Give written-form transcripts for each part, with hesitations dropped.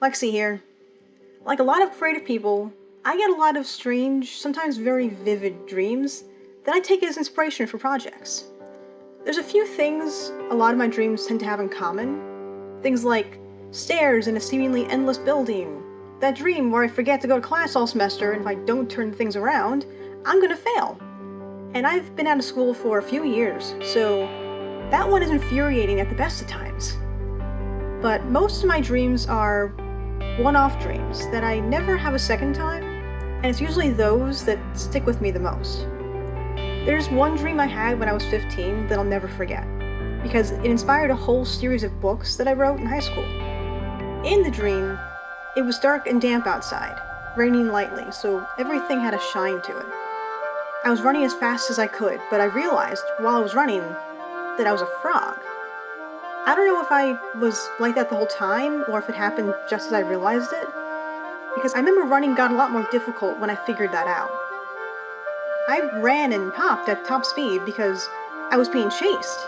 Lexi here. Like a lot of creative people, I get a lot of strange, sometimes very vivid dreams that I take as inspiration for projects. There's a few things a lot of my dreams tend to have in common. Things like stairs in a seemingly endless building, that dream where I forget to go to class all semester and if I don't turn things around, I'm gonna fail. And I've been out of school for a few years, so that one is infuriating at the best of times. But most of my dreams are one-off dreams that I never have a second time, and it's usually those that stick with me the most. There's one dream I had when I was 15 that I'll never forget, because it inspired a whole series of books that I wrote in high school. In the dream, it was dark and damp outside, raining lightly, so everything had a shine to it. I was running as fast as I could, but I realized, while I was running, that I was a frog. I don't know if I was like that the whole time, or if it happened just as I realized it, because I remember running got a lot more difficult when I figured that out. I ran and hopped at top speed because I was being chased.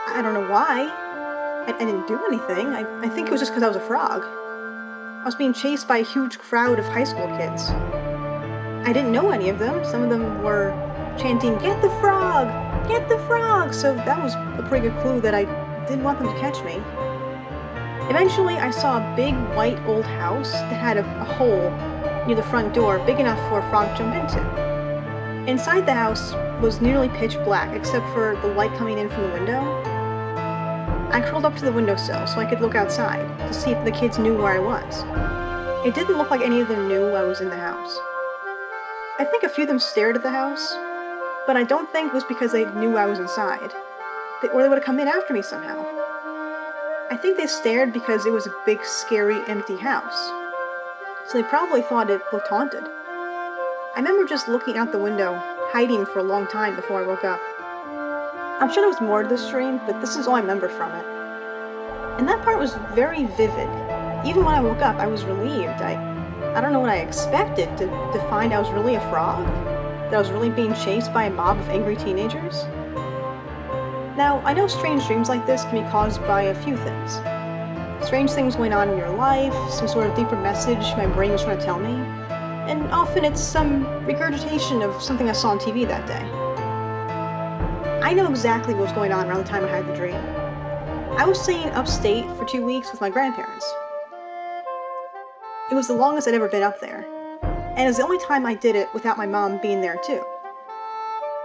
I don't know why. I didn't do anything. I think it was just because I was a frog. I was being chased by a huge crowd of high school kids. I didn't know any of them. Some of them were chanting, "Get the frog! Get the frog!" So that was a pretty good clue that I didn't want them to catch me. Eventually, I saw a big white old house that had a hole near the front door big enough for a frog to jump into. Inside the house was nearly pitch black except for the light coming in from the window. I crawled up to the windowsill so I could look outside to see if the kids knew where I was. It didn't look like any of them knew I was in the house. I think a few of them stared at the house, but I don't think it was because they knew I was inside, or they would have come in after me somehow. I think they stared because it was a big, scary, empty house, so they probably thought it looked haunted. I remember just looking out the window, hiding for a long time before I woke up. I'm sure there was more to this dream, but this is all I remember from it. And that part was very vivid. Even when I woke up, I was relieved. I don't know what I expected, to find I was really a frog? That I was really being chased by a mob of angry teenagers? Now, I know strange dreams like this can be caused by a few things. Strange things going on in your life, some sort of deeper message my brain was trying to tell me, and often it's some regurgitation of something I saw on TV that day. I know exactly what was going on around the time I had the dream. I was staying upstate for 2 weeks with my grandparents. It was the longest I'd ever been up there, and it was the only time I did it without my mom being there too.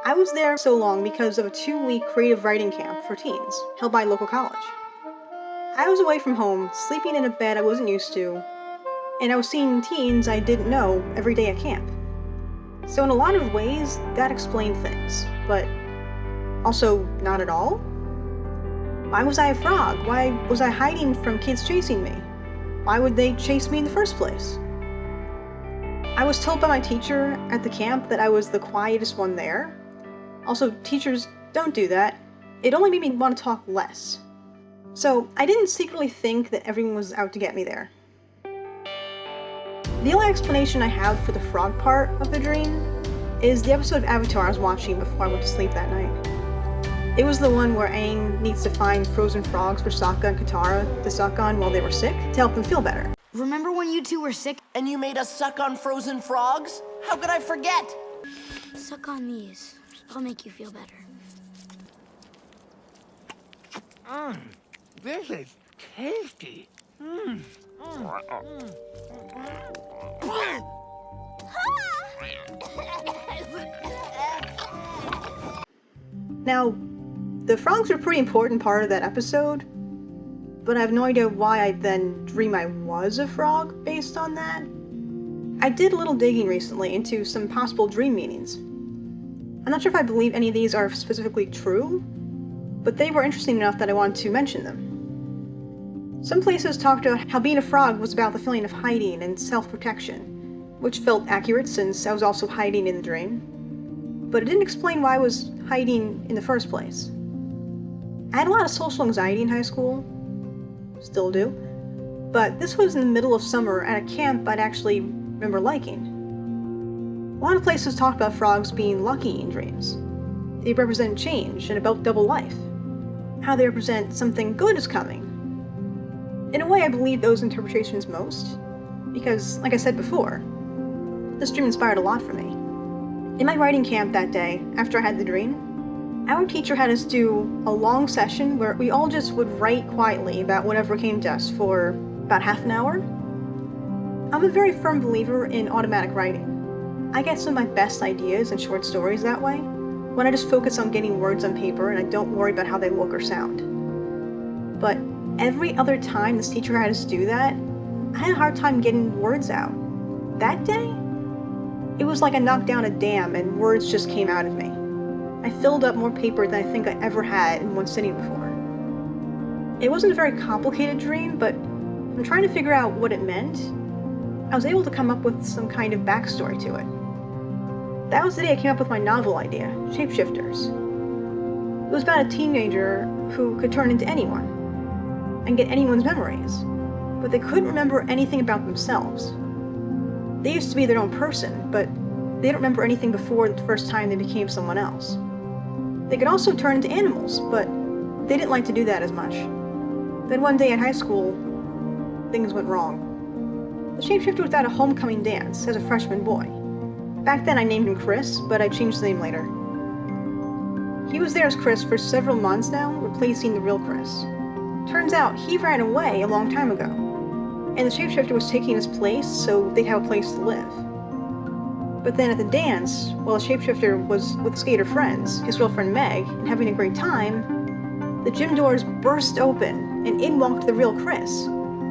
I was there so long because of a 2-week creative writing camp for teens, held by a local college. I was away from home, sleeping in a bed I wasn't used to, and I was seeing teens I didn't know every day at camp. So in a lot of ways, that explained things, but also not at all. Why was I a frog? Why was I hiding from kids chasing me? Why would they chase me in the first place? I was told by my teacher at the camp that I was the quietest one there. Also, teachers don't do that. It only made me want to talk less. So I didn't secretly think that everyone was out to get me there. The only explanation I have for the frog part of the dream is the episode of Avatar I was watching before I went to sleep that night. It was the one where Aang needs to find frozen frogs for Sokka and Katara to suck on while they were sick to help them feel better. Remember when you two were sick? And you made us suck on frozen frogs? How could I forget? Suck on these. I'll make you feel better. This is tasty. Now, the frogs were a pretty important part of that episode, but I have no idea why I then dream I was a frog based on that. I did a little digging recently into some possible dream meanings. I'm not sure if I believe any of these are specifically true, but they were interesting enough that I wanted to mention them. Some places talked about how being a frog was about the feeling of hiding and self-protection, which felt accurate since I was also hiding in the dream, but it didn't explain why I was hiding in the first place. I had a lot of social anxiety in high school, still do, but this was in the middle of summer at a camp I'd actually remember liking. A lot of places talk about frogs being lucky in dreams. They represent change and about double life. How they represent something good is coming. In a way, I believe those interpretations most, because, like I said before, this dream inspired a lot for me. In my writing camp that day, after I had the dream, our teacher had us do a long session where we all just would write quietly about whatever came to us for about half an hour. I'm a very firm believer in automatic writing. I get some of my best ideas and short stories that way, when I just focus on getting words on paper and I don't worry about how they look or sound. But every other time this teacher had us do that, I had a hard time getting words out. That day, it was like I knocked down a dam and words just came out of me. I filled up more paper than I think I ever had in one sitting before. It wasn't a very complicated dream, but I'm trying to figure out what it meant. I was able to come up with some kind of backstory to it. That was the day I came up with my novel idea, Shapeshifters. It was about a teenager who could turn into anyone and get anyone's memories, but they couldn't remember anything about themselves. They used to be their own person, but they don't remember anything before the first time they became someone else. They could also turn into animals, but they didn't like to do that as much. Then one day in high school, things went wrong. The shapeshifter was at a homecoming dance as a freshman boy. Back then I named him Chris, but I changed the name later. He was there as Chris for several months now, replacing the real Chris. Turns out he ran away a long time ago, and the shapeshifter was taking his place so they'd have a place to live. But then at the dance, while the shapeshifter was with skater friends, his girlfriend Meg, and having a great time, the gym doors burst open and in walked the real Chris,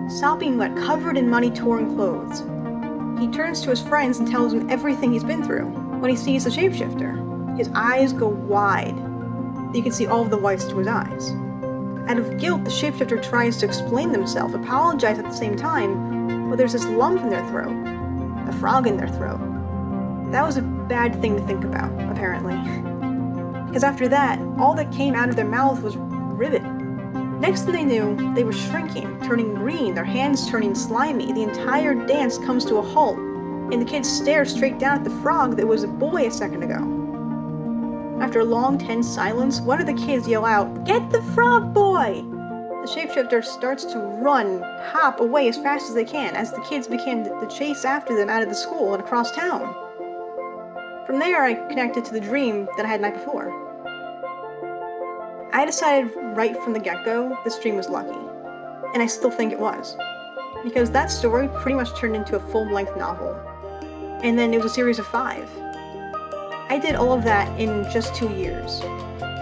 sopping wet, covered in muddy, torn clothes. He turns to his friends and tells them everything he's been through. When he sees the shapeshifter, his eyes go wide. You can see all of the whites to his eyes. Out of guilt, the shapeshifter tries to explain themselves, apologize at the same time, but there's this lump in their throat, a frog in their throat. That was a bad thing to think about, apparently. Because after that, all that came out of their mouth was ribbit. Next thing they knew, they were shrinking, turning green, their hands turning slimy. The entire dance comes to a halt, and the kids stare straight down at the frog that was a boy a second ago. After a long, tense silence, one of the kids yell out, "Get the frog boy!" The shapeshifter starts to run, hop away as fast as they can, as the kids begin to chase after them out of the school and across town. From there, I connected to the dream that I had the night before. I decided right from the get-go this dream was lucky, and I still think it was, because that story pretty much turned into a full-length novel, and then it was a series of 5. I did all of that in just 2 years.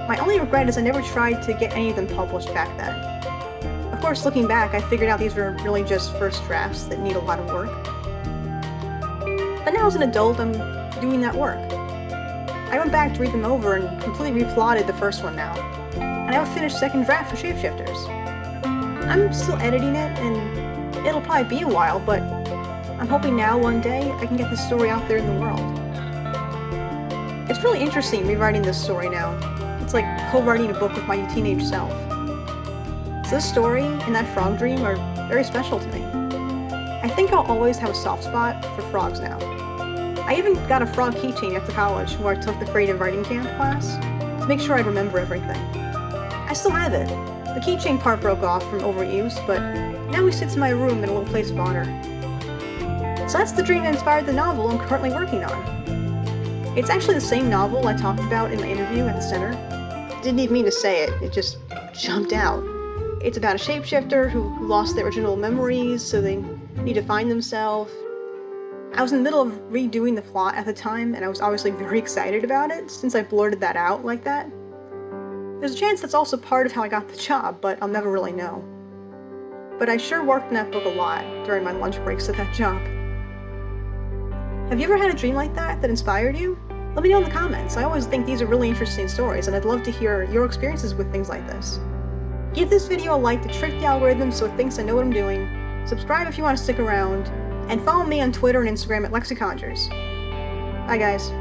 My only regret is I never tried to get any of them published back then. Of course, looking back, I figured out these were really just first drafts that need a lot of work. But now as an adult, I'm doing that work. I went back to read them over and completely replotted the first one now, and I have a finished second draft for Shapeshifters. I'm still editing it, and it'll probably be a while, but I'm hoping now one day I can get this story out there in the world. It's really interesting rewriting this story now. It's like co-writing a book with my teenage self. So this story and that frog dream are very special to me. I think I'll always have a soft spot for frogs now. I even got a frog keychain after college where I took the creative writing camp class to make sure I'd remember everything. I still have it. The keychain part broke off from overuse, but now he sits in my room in a little place of honor. So that's the dream that inspired the novel I'm currently working on. It's actually the same novel I talked about in my interview at the center. Didn't even mean to say it, it just jumped out. It's about a shapeshifter who lost their original memories, so they need to find themselves. I was in the middle of redoing the plot at the time, and I was obviously very excited about it, since I blurted that out like that. There's a chance that's also part of how I got the job, but I'll never really know. But I sure worked in that book a lot during my lunch breaks at that job. Have you ever had a dream like that inspired you? Let me know in the comments. I always think these are really interesting stories, and I'd love to hear your experiences with things like this. Give this video a like to trick the algorithm so it thinks I know what I'm doing. Subscribe if you want to stick around, and follow me on Twitter and Instagram at Lexi Conjures. Bye guys.